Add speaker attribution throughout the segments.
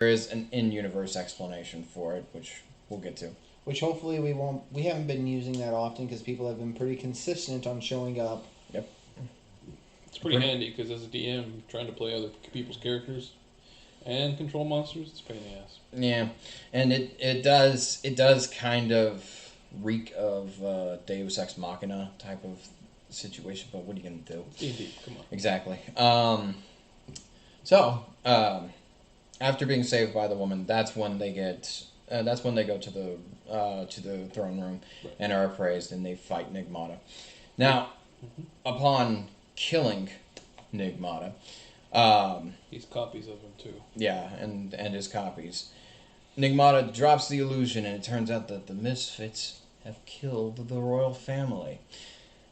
Speaker 1: There is an in-universe explanation for it, which we'll get to.
Speaker 2: Which hopefully we won't. We haven't been using that often because people have been pretty consistent on showing up.
Speaker 1: Yep.
Speaker 3: It's pretty handy because as a DM, trying to play other people's characters and control monsters, it's a pain in the ass.
Speaker 1: Yeah, and it does kind of reek of Deus Ex Machina type of situation. But what are you gonna do?
Speaker 3: D&D, come on.
Speaker 1: Exactly. So after being saved by the woman, that's when they get. That's when they go to the throne room
Speaker 3: Right.
Speaker 1: and are appraised, and they fight Nigmata. Now, upon killing Nigmata,
Speaker 3: He's copies of him too.
Speaker 1: yeah, and his copies, Nigmata drops the illusion, and it turns out that the Misfits have killed the royal family,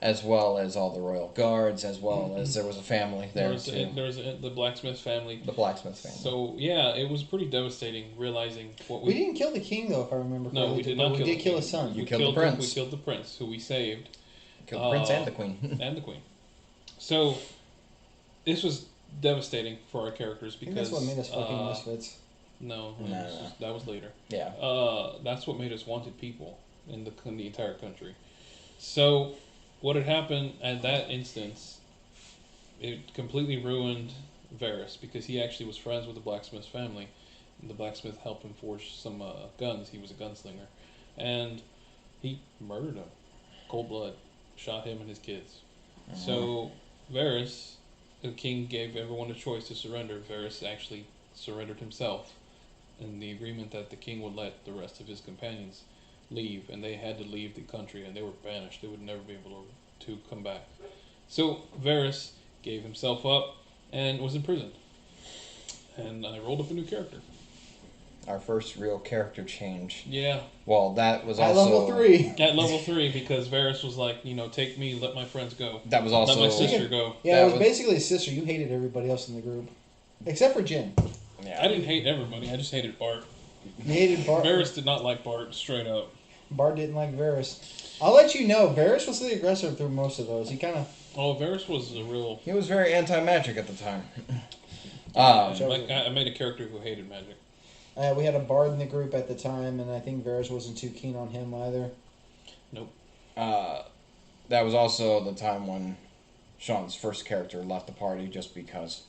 Speaker 1: as well as all the royal guards, as well as there was a family there too.
Speaker 3: There was the blacksmith family.
Speaker 1: The blacksmith family.
Speaker 3: So yeah, it was pretty devastating realizing what
Speaker 2: We didn't kill the king though, if I remember correctly.
Speaker 3: No, we did
Speaker 2: but
Speaker 3: not
Speaker 2: we
Speaker 3: kill
Speaker 2: did
Speaker 3: the
Speaker 2: kill
Speaker 3: king.
Speaker 2: his son.
Speaker 1: You
Speaker 3: we
Speaker 1: killed the
Speaker 3: killed
Speaker 1: prince.
Speaker 3: We killed the prince, who we saved,
Speaker 1: Killed the prince and the queen.
Speaker 3: and the queen. So this was devastating for our characters
Speaker 2: I think
Speaker 3: because
Speaker 2: that's what made us fucking misfits.
Speaker 3: No,
Speaker 1: No.
Speaker 3: that was later.
Speaker 1: Yeah.
Speaker 3: That's what made us wanted people in the entire country. So, what had happened at that instance, it completely ruined Varys because he actually was friends with the blacksmith's family. And the blacksmith helped him forge some guns. He was a gunslinger, and he murdered him, cold blood, shot him and his kids. So Varys, the king gave everyone a choice to surrender. Varys actually surrendered himself in the agreement that the king would let the rest of his companions leave, and they had to leave the country, and they were banished. They would never be able to come back. So Varys gave himself up and was imprisoned. And I rolled up a new character.
Speaker 1: Our first real character change.
Speaker 3: Yeah,
Speaker 1: Well, that was
Speaker 2: At
Speaker 1: also
Speaker 2: level 3.
Speaker 3: at level 3, because Varys was like, take me, let my friends go.
Speaker 1: That was also
Speaker 3: Let my sister go.
Speaker 2: Yeah,
Speaker 1: That
Speaker 2: it was
Speaker 1: was-
Speaker 2: basically his sister. You hated everybody else in the group. Except for Jin.
Speaker 1: Yeah.
Speaker 3: I didn't hate everybody, I just hated Bart.
Speaker 2: You hated Bart.
Speaker 3: Varys did not like Bart, straight up.
Speaker 2: Bart didn't like Varys. I'll let you know, Varys was the aggressor through most of those. He kind of...
Speaker 3: Oh, Varys was a real...
Speaker 1: He was very anti-magic at the time.
Speaker 3: I made a character who hated magic.
Speaker 2: we had a bard in the group at the time, and I think Varys wasn't too keen on him either.
Speaker 1: That was also the time when Sean's first character left the party just because.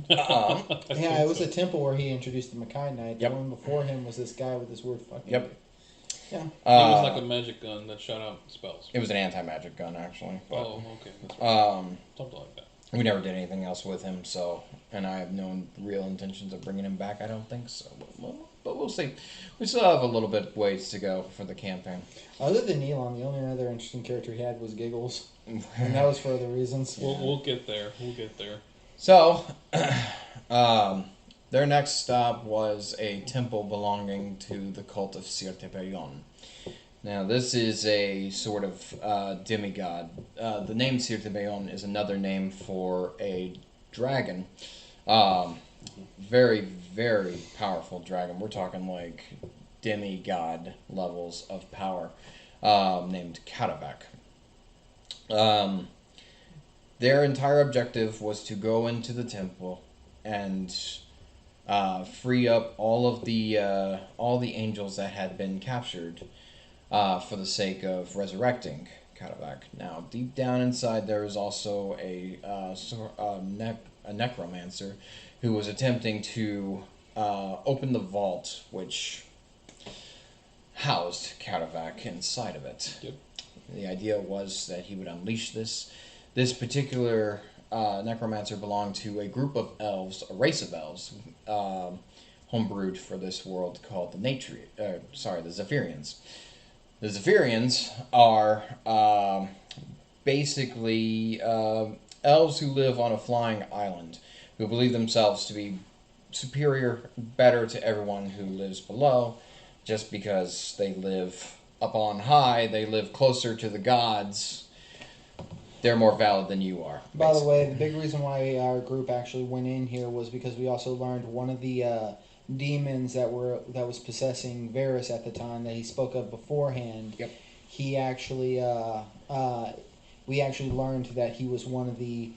Speaker 2: Yeah, it was a temple where he introduced the Mackay Knight.
Speaker 1: Yep.
Speaker 2: The one before him was this guy with this weird fucking...
Speaker 1: Yep.
Speaker 2: Yeah.
Speaker 3: It was like a magic gun that shot out spells.
Speaker 1: It was an anti-magic gun, actually. But,
Speaker 3: Oh, okay. That's right.
Speaker 1: um,
Speaker 3: Something like that.
Speaker 1: we never did anything else with him, so... And I have no real intentions of bringing him back, I don't think so. But we'll see. We still have a little bit ways to go for the campaign.
Speaker 2: Other than Elon, the only other interesting character he had was Giggles. And that was for other reasons.
Speaker 3: We'll get there. We'll get there.
Speaker 1: So, their next stop was a temple belonging to the cult of Sirtepeyon. Now, this is a sort of demigod. The name Sirtepeyon is another name for a dragon. Very, very powerful dragon. We're talking like demigod levels of power, named Katavak. Their entire objective was to go into the temple and free up all the angels that had been captured for the sake of resurrecting Katavak. Now, deep down inside, there is also a necromancer who was attempting to open the vault which housed Katavak inside of it.
Speaker 3: Yep.
Speaker 1: The idea was that he would unleash this. This particular necromancer belonged to a group of elves, a race of elves, homebrewed for this world called the Zephyrians. The Zephyrians are basically elves who live on a flying island, who believe themselves to be superior, better to everyone who lives below, just because they live up on high, they live closer to the gods. They're more valid than you are.
Speaker 2: By the way, the big reason why our group actually went in here was because we also learned one of the demons that was possessing Varys at the time that he spoke of beforehand.
Speaker 1: Yep.
Speaker 2: He actually we actually learned that he was one of the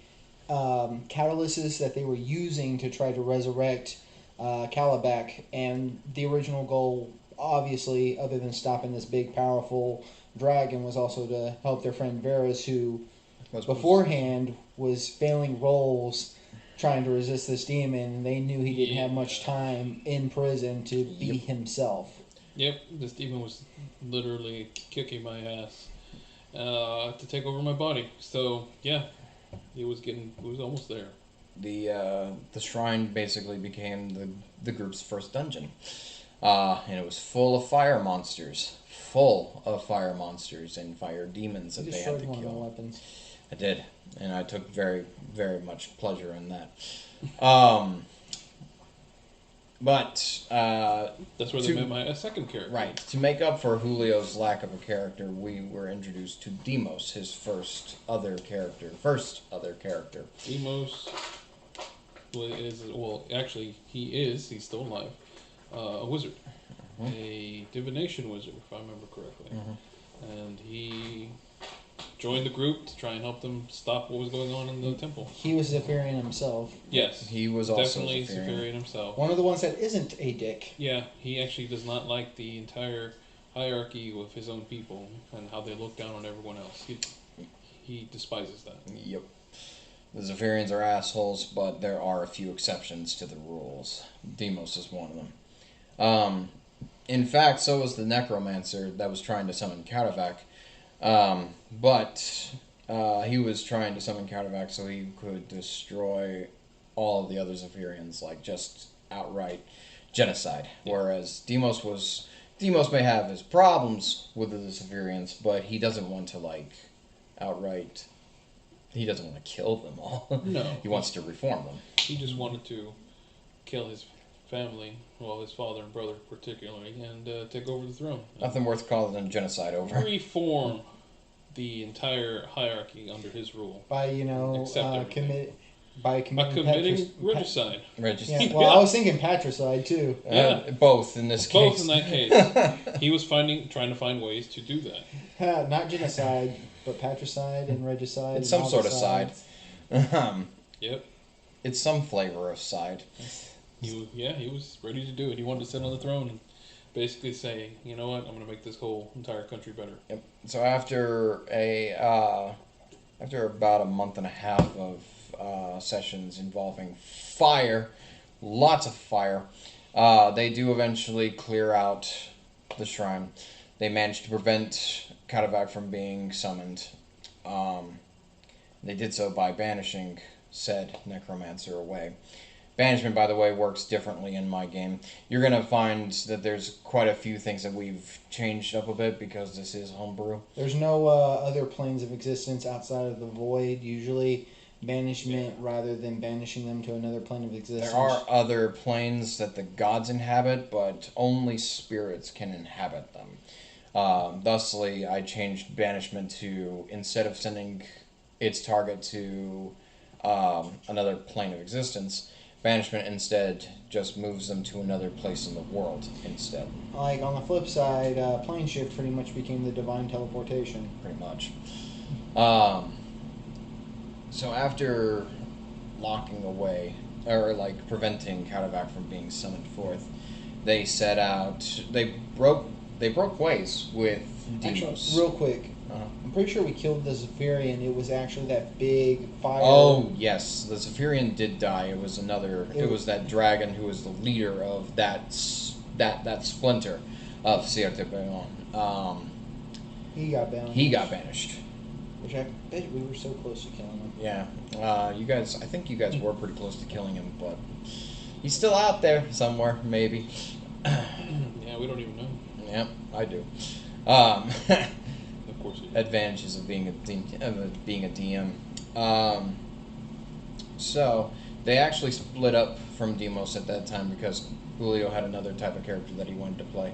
Speaker 2: catalysts that they were using to try to resurrect Calabac, and the original goal, obviously, other than stopping this big, powerful dragon, was also to help their friend Varys, who beforehand was failing roles trying to resist this demon. They knew he didn't have much time in prison to be himself.
Speaker 3: Yep, this demon was literally kicking my ass to take over my body. So yeah, it was almost there.
Speaker 1: The shrine basically became the group's first dungeon, and it was full of fire monsters, and fire demons that they had to
Speaker 2: one of the
Speaker 1: kill.
Speaker 2: weapons.
Speaker 1: I did, and I took very, very much pleasure in that. But
Speaker 3: that's where they met my second character.
Speaker 1: Right. To make up for Julio's lack of a character, we were introduced to Demos, his first other character.
Speaker 3: Demos he's still alive. A wizard, a divination wizard, if I remember correctly, and he joined the group to try and help them stop what was going on in the temple.
Speaker 2: He was Zephyrian himself.
Speaker 3: Yes,
Speaker 1: he was also
Speaker 3: definitely Zephyrian himself.
Speaker 2: One of the ones that isn't a dick.
Speaker 3: Yeah, he actually does not like the entire hierarchy of his own people and how they look down on everyone else. He despises that.
Speaker 1: Yep. The Zephyrians are assholes, but there are a few exceptions to the rules. Demos is one of them. In fact, so was the necromancer that was trying to summon Cadavac. But he was trying to summon Cadavac so he could destroy all of the other Zephyrians, like just outright genocide. Yeah. Whereas Demos may have his problems with the Zephyrians, but he doesn't want to he doesn't want to kill them all.
Speaker 3: No.
Speaker 1: He wants to reform them.
Speaker 3: He just wanted to kill his family, well, his father and brother particularly, and take over the throne.
Speaker 1: Nothing worth calling genocide over.
Speaker 3: Reform the entire hierarchy under his rule.
Speaker 2: By, committing
Speaker 3: regicide.
Speaker 2: Yeah, well, I was thinking patricide, too.
Speaker 1: Both in this case.
Speaker 3: Both in that case. He was trying to find ways to do that.
Speaker 2: Not genocide, but patricide and regicide.
Speaker 1: It's some sort of side.
Speaker 3: Yep.
Speaker 1: It's some flavor of side.
Speaker 3: He was ready to do it. He wanted to sit on the throne and basically say, you know what, I'm going to make this whole entire country better.
Speaker 1: Yep. So after about a month and a half of sessions involving fire, lots of fire, they do eventually clear out the shrine. They managed to prevent Cadavac from being summoned. They did so by banishing said necromancer away. Banishment, by the way, works differently in my game. You're going to find that there's quite a few things that we've changed up a bit because this is homebrew.
Speaker 2: There's no other planes of existence outside of the void. Usually banishment rather than banishing them to another plane of existence.
Speaker 1: There are other planes that the gods inhabit, but only spirits can inhabit them. Thusly, I changed banishment to, instead of sending its target to another plane of existence, banishment instead just moves them to another place in the world instead.
Speaker 2: Like on the flip side, plane shift pretty much became the divine teleportation.
Speaker 1: Pretty much. So after locking away, or like preventing Cadavac from being summoned forth, they set out. They broke ways with Demos.
Speaker 2: Actually, real quick. I'm pretty sure we killed the Zephyrian. It was actually that big fire.
Speaker 1: Oh yes, the Zephyrian did die. It was another. It was that dragon who was the leader of that splinter of Siete Bayon.
Speaker 2: He got banished.
Speaker 1: He got banished.
Speaker 2: Which I bet we were so close to killing him.
Speaker 1: Yeah, you guys. I think you guys were pretty close to killing him, but he's still out there somewhere, maybe.
Speaker 3: Yeah, we don't even know.
Speaker 1: Yeah, I do.
Speaker 3: Of course.
Speaker 1: Advantages of being a DM. So they actually split up from Demos at that time because Julio had another type of character that he wanted to play,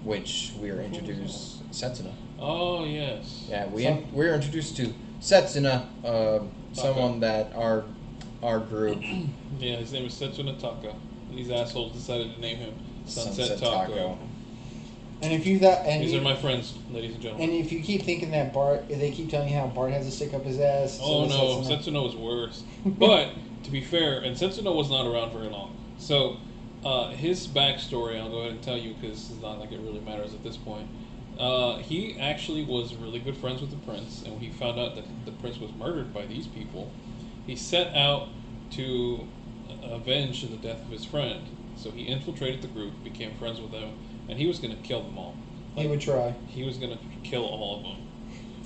Speaker 1: which we were introduced Setsuna.
Speaker 3: Oh yes.
Speaker 1: Yeah, we were introduced to Setsuna, someone that our group.
Speaker 3: Yeah, his name is Setsuna Taka, and these assholes decided to name him Sunset Taco.
Speaker 2: And if you thought,
Speaker 3: these are my friends, ladies and gentlemen.
Speaker 2: And if you keep thinking that they keep telling you how Bart has to stick up his ass.
Speaker 3: Oh no, Setsuna was worse. But to be fair, and Sentinel was not around very long. So, his backstory, I'll go ahead and tell you because it's not like it really matters at this point. He actually was really good friends with the prince, and when he found out that the prince was murdered by these people, he set out to avenge the death of his friend. So he infiltrated the group, became friends with them, and he was going to kill them all.
Speaker 2: He would try.
Speaker 3: He was going to kill all of them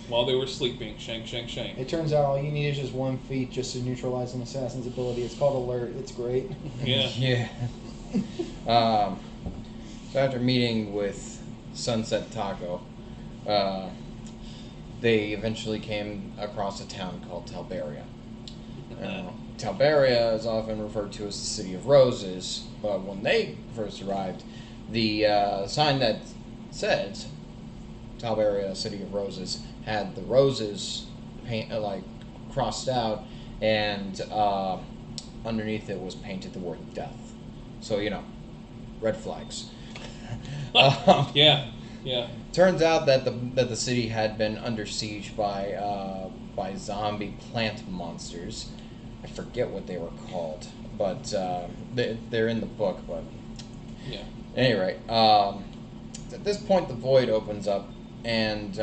Speaker 3: while they were sleeping. Shank, shank, shank.
Speaker 2: It turns out all you need is just one feat just to neutralize an assassin's ability. It's called Alert. It's great.
Speaker 3: Yeah.
Speaker 1: Yeah. So after meeting with Sunset Taco, they eventually came across a town called Talbaria. Talbaria is often referred to as the City of Roses, but when they first arrived, the sign that said Talbaria, City of Roses, had the roses crossed out, and underneath it was painted the word death. So, red flags.
Speaker 3: Yeah.
Speaker 1: Turns out that the city had been under siege by zombie plant monsters. I forget what they were called, but they're in the book. But
Speaker 3: Yeah.
Speaker 1: at any rate, at this point the void opens up, and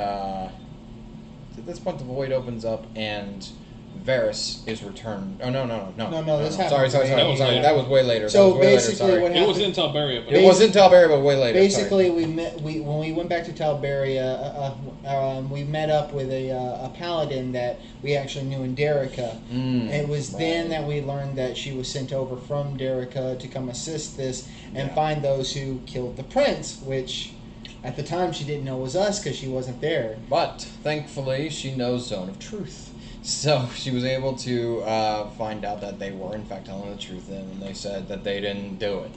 Speaker 1: Varys is returned. Oh no!
Speaker 2: This happened.
Speaker 1: Sorry.
Speaker 3: That was later.
Speaker 1: That was way later.
Speaker 2: So
Speaker 1: That was way later,
Speaker 2: basically
Speaker 1: sorry.
Speaker 2: what
Speaker 3: It was in Talbaria, but
Speaker 1: It was in Talbaria, but way later.
Speaker 2: Basically, when we went back to Talbaria, we met up with a paladin that we actually knew in Derica. It was then that we learned that she was sent over from Derica to come assist this and find those who killed the prince, which at the time she didn't know was us because she wasn't there.
Speaker 1: But thankfully, she knows Zone of Truth. So she was able to find out that they were in fact telling the truth, and they said that they didn't do it.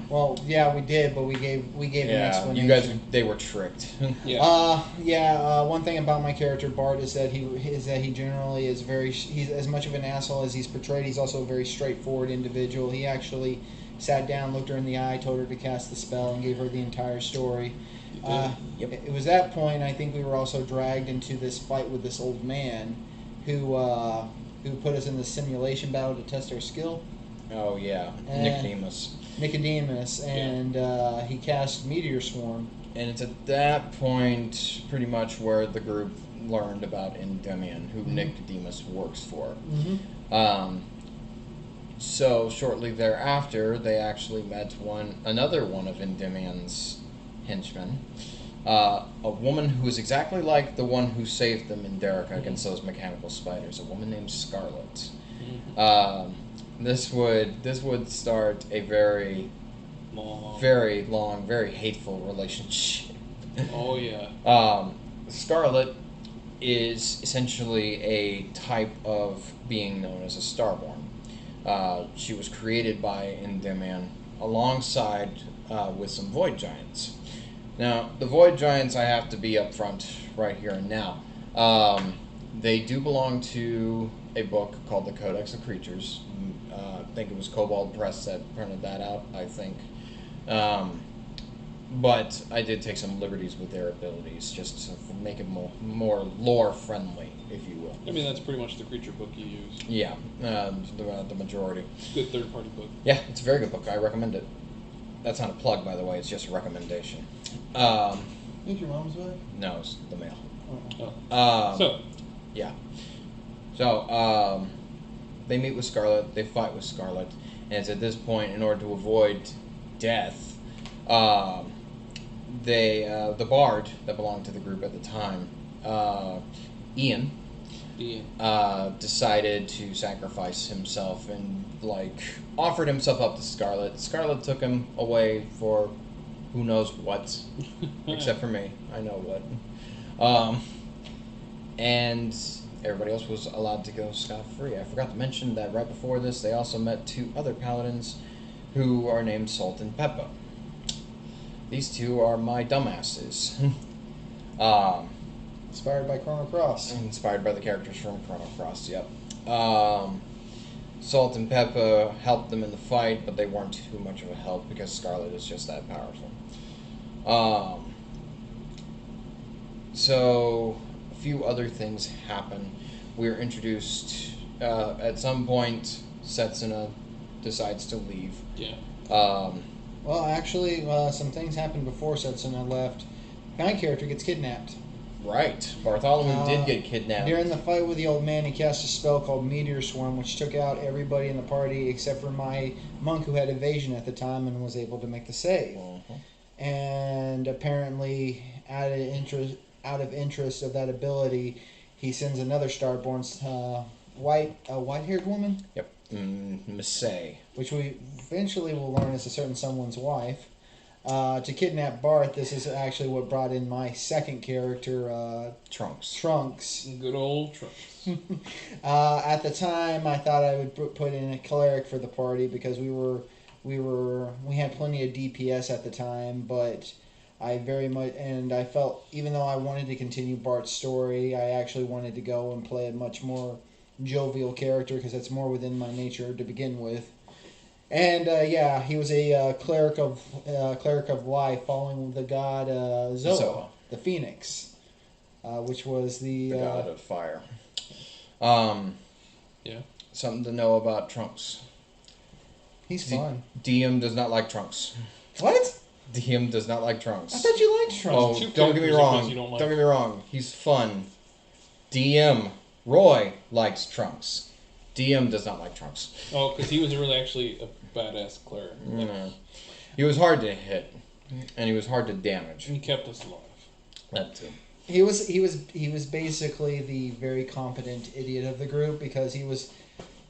Speaker 2: Well, yeah, we did, but we gave an explanation.
Speaker 1: They were tricked.
Speaker 3: Yeah.
Speaker 2: One thing about my character Bart is that he generally is he's as much of an asshole as he's portrayed. He's also a very straightforward individual. He actually sat down, looked her in the eye, told her to cast the spell, and gave her the entire story.
Speaker 1: Yep.
Speaker 2: It was that point I think we were also dragged into this fight with this old man who put us in this simulation battle to test our skill.
Speaker 1: Oh yeah,
Speaker 2: Nicodemus, and he cast Meteor Swarm.
Speaker 1: And it's at that point pretty much where the group learned about Endymion, who Nicodemus works for. So shortly thereafter, they actually met another one of Endymion's henchmen, a woman who was exactly like the one who saved them in Derica against those mechanical spiders, a woman named Scarlett. This would start a very long, very hateful relationship.
Speaker 3: Oh yeah.
Speaker 1: Scarlett is essentially a type of being known as a Starborn. She was created by Endymion alongside with some Void Giants. Now, the Void Giants, I have to be upfront right here and now. They do belong to a book called the Codex of Creatures. I think it was Kobold Press that printed that out, I think. But I did take some liberties with their abilities just to make it more lore-friendly, if you will.
Speaker 3: I mean, that's pretty much the creature book you use.
Speaker 1: Yeah, the majority.
Speaker 3: Good third-party book.
Speaker 1: Yeah, it's a very good book. I recommend it. That's not a plug, by the way. It's just a recommendation.
Speaker 2: Think your mom's back?
Speaker 1: No, it's the mail.
Speaker 3: Yeah.
Speaker 1: So, they meet with Scarlett. They fight with Scarlett. And it's at this point, in order to avoid death, the bard that belonged to the group at the time, Ian, decided to sacrifice himself and offered himself up to Scarlett. Scarlett took him away for who knows what, except for me. I know what. And everybody else was allowed to go scot-free. I forgot to mention that right before this, they also met two other paladins who are named Salt and Peppa. These two are my dumbasses.
Speaker 2: Inspired by Chrono Cross.
Speaker 1: Inspired by the characters from Chrono Cross, yep. Salt and Peppa helped them in the fight, but they weren't too much of a help because Scarlett is just that powerful. So, a few other things happen. We're introduced At some point, Setsuna decides to leave.
Speaker 3: Yeah.
Speaker 2: Well, actually, some things happened before Setsuna left. My character gets kidnapped.
Speaker 1: Right. Bartholomew did get kidnapped.
Speaker 2: During the fight with the old man, he cast a spell called Meteor Swarm, which took out everybody in the party except for my monk who had evasion at the time and was able to make the save. And apparently, out of interest of that ability, he sends another Starborn, white-haired woman.
Speaker 1: Yep. Misay.
Speaker 2: Which we eventually will learn is a certain someone's wife. To kidnap Bart. This is actually what brought in my second character, Trunks.
Speaker 3: Good old Trunks.
Speaker 2: At the time, I thought I would put in a cleric for the party because we had plenty of DPS at the time, but I felt even though I wanted to continue Bart's story, I actually wanted to go and play a much more jovial character because that's more within my nature to begin with. And he was a cleric of life, following the god Zoa, the Phoenix, which was the
Speaker 1: god of fire.
Speaker 3: Yeah.
Speaker 1: Something to know about Trunks.
Speaker 2: He's fun.
Speaker 1: DM does not like Trunks.
Speaker 2: What?
Speaker 1: DM does not like Trunks.
Speaker 2: I thought you liked Trunks.
Speaker 1: Oh, don't get me wrong. Don't get me wrong. He's fun. DM Roy likes Trunks. DM does not like Trunks.
Speaker 3: Oh, because he was really actually a badass cleric.
Speaker 1: No. He was hard to hit, and he was hard to damage.
Speaker 3: He kept us alive.
Speaker 1: That too.
Speaker 2: He was basically the very competent idiot of the group because he was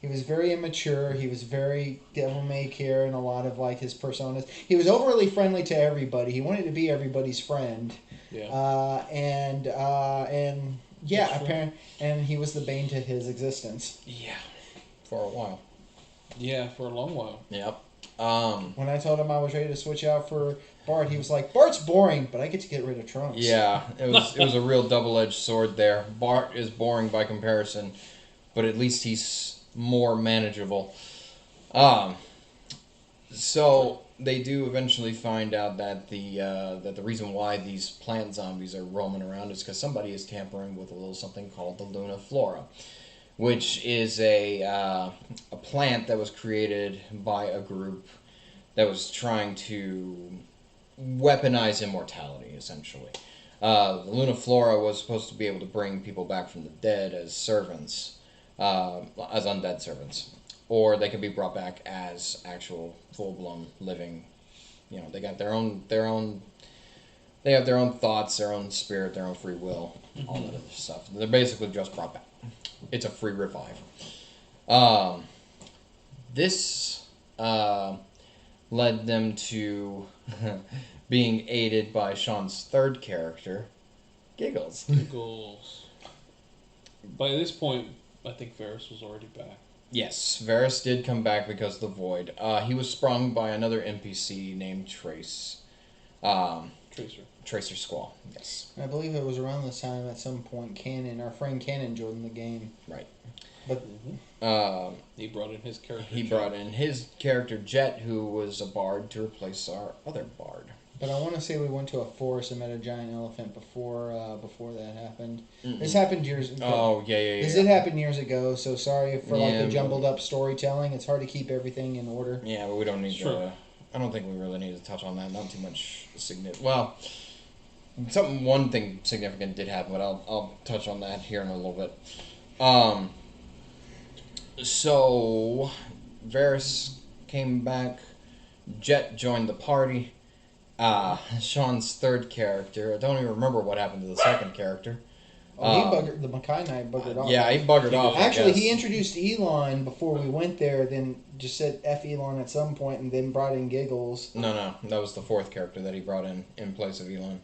Speaker 2: very immature. He was very devil may care in a lot of like his personas. He was overly friendly to everybody. He wanted to be everybody's friend.
Speaker 3: Yeah.
Speaker 2: Apparently, and he was the bane to his existence.
Speaker 1: Yeah. For a while.
Speaker 3: Yeah, for a long while.
Speaker 1: Yep.
Speaker 2: When I told him I was ready to switch out for Bart, he was like, "Bart's boring, but I get to get rid of Trunks."
Speaker 1: Yeah, it was a real double-edged sword there. Bart is boring by comparison, but at least he's more manageable. So they do eventually find out that the reason why these plant zombies are roaming around is because somebody is tampering with a little something called the Luna Flora, which is a plant that was created by a group that was trying to weaponize immortality, essentially. The Luna Flora was supposed to be able to bring people back from the dead as servants, as undead servants. Or they could be brought back as actual full-blown living. You know, they got they have their own thoughts, their own spirit, their own free will, all that other stuff. They're basically just brought back. It's a free revive. This led them to being aided by Sean's third character, Giggles.
Speaker 3: Giggles. By this point, I think Varys was already back.
Speaker 1: Yes, Varys did come back because of the Void. He was sprung by another NPC named Trace. Tracer Squall, yes.
Speaker 2: I believe it was around this time at some point our friend Cannon joined the game.
Speaker 1: Right.
Speaker 2: But
Speaker 3: he brought in his character.
Speaker 1: He brought in his character Jet, who was a bard to replace our other bard.
Speaker 2: But I want to say we went to a forest and met a giant elephant before that happened.
Speaker 1: Mm-mm.
Speaker 2: This happened years ago.
Speaker 1: Oh, yeah.
Speaker 2: This did happen years ago, so sorry for the jumbled up storytelling. It's hard to keep everything in order.
Speaker 1: Yeah, but we don't need to... I don't think we really need to touch on that. Not too much significant... Well, one thing significant did happen, but I'll touch on that here in a little bit. So, Varys came back. Jet joined the party. Sean's third character. I don't even remember what happened to the second character.
Speaker 2: The Mackay Knight buggered off.
Speaker 1: Yeah, he buggered off.
Speaker 2: Actually, he introduced Elon before we went there, then just said F Elon at some point, and then brought in Giggles.
Speaker 1: No, that was the fourth character that he brought in place of Elon.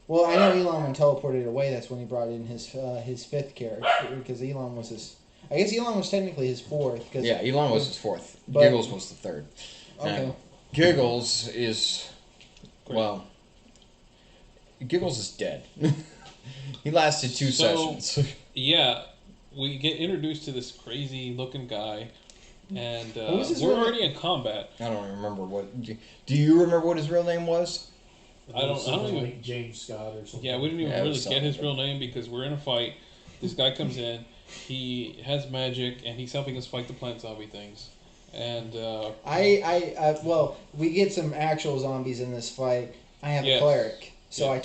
Speaker 2: Well, I know Elon when teleported away, that's when he brought in his fifth character, because Elon was his... I guess Elon was technically his fourth.
Speaker 1: Yeah, Elon was his fourth. Giggles was the third.
Speaker 2: Okay.
Speaker 1: And Giggles is... Well... Giggles is dead. He lasted 2 sessions.
Speaker 3: Yeah, we get introduced to this crazy-looking guy, and we're already in combat.
Speaker 1: I don't remember what... Do you remember what his real name was?
Speaker 3: I don't even...
Speaker 4: Like James Scott or something.
Speaker 3: Yeah, we didn't even really get his real name because we're in a fight. This guy comes in. He has magic, and he's helping us fight the plant zombie things. And
Speaker 2: well, we get some actual zombies in this fight. I have a
Speaker 3: Yes.
Speaker 2: cleric, so
Speaker 3: Yeah.
Speaker 2: I